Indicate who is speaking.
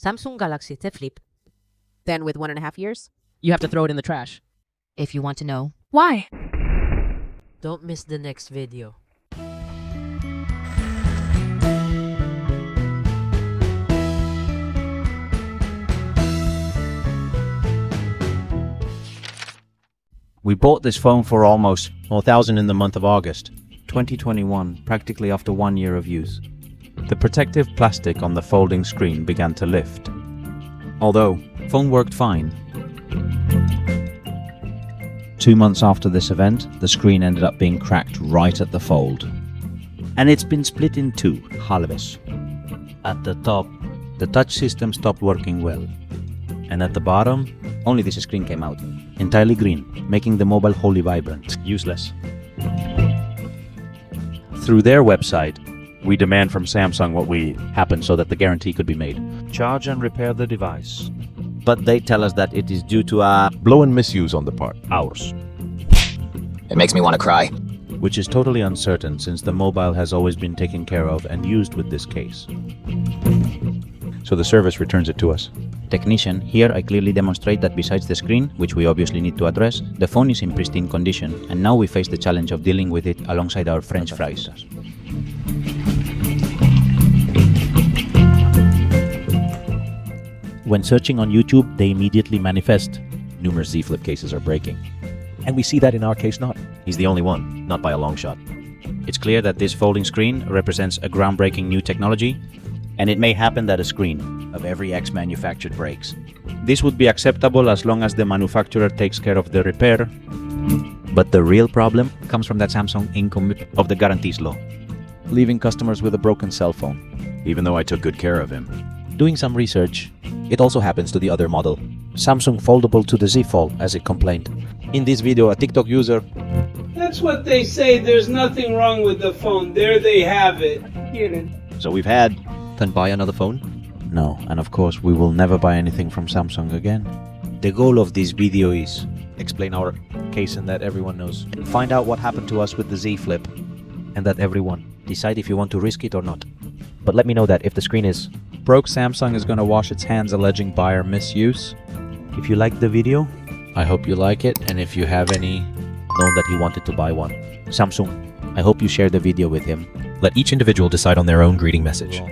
Speaker 1: Samsung Galaxy Z Flip.
Speaker 2: Then with 1.5 years?
Speaker 3: You have to throw it in the trash.
Speaker 4: If you want to know.
Speaker 5: Why?
Speaker 1: Don't miss the next video.
Speaker 6: We bought this phone for almost 4,000 in the month of August 2021, practically after 1 year of use. The protective plastic on the folding screen began to lift. Although, phone worked fine. 2 months after this event, the screen ended up being cracked right at the fold. And it's been split in two, halves. At the top, the touch system stopped working well. And at the bottom, only this screen came out, entirely green, making the mobile wholly vibrant, useless. Through their website, we demand from Samsung what happened so that the guarantee could be made. Charge and repair the device. But they tell us that it is due to a
Speaker 7: blow and misuse on the part.
Speaker 6: ours,
Speaker 4: It makes me want to cry.
Speaker 6: which is totally uncertain since the mobile has always been taken care of and used with this case.
Speaker 7: So the service returns it to us.
Speaker 6: Technician, here I clearly demonstrate that besides the screen, which we obviously need to address, the phone is in pristine condition, and now we face the challenge of dealing with it alongside our French fries. When searching on YouTube, they immediately manifest.
Speaker 7: Numerous Z Flip cases are breaking. And we see that in our case not. He's the only one, not by a long shot.
Speaker 6: It's clear that this folding screen represents a groundbreaking new technology, and it may happen that a screen of every X manufactured breaks. This would be acceptable as long as the manufacturer takes care of the repair, but the real problem comes from that Samsung incommitment of the guarantees law.
Speaker 7: Leaving customers with a broken cell phone. Even though I took good care of him. Doing some research, it also happens to the other model.
Speaker 6: Samsung foldable to the Z Fold, as it complained.
Speaker 7: In this video, a TikTok user...
Speaker 8: That's what they say. There's nothing wrong with the phone. There they have it. Get it.
Speaker 7: So we've had... Then buy another phone?
Speaker 6: No, and of course we will never buy anything from Samsung again. The goal of this video is
Speaker 7: Explain our case and that everyone knows. Find out what happened to us with the Z Flip. And that everyone
Speaker 6: decide if you want to risk it or not.
Speaker 7: But let me know that if the screen is
Speaker 3: Broke, Samsung is going to wash its hands alleging buyer misuse.
Speaker 6: If you liked the video,
Speaker 7: I hope you like it, and if you have any known that he wanted to buy one.
Speaker 6: Samsung, I hope you share the video with him.
Speaker 9: Let each individual decide on their own greeting message.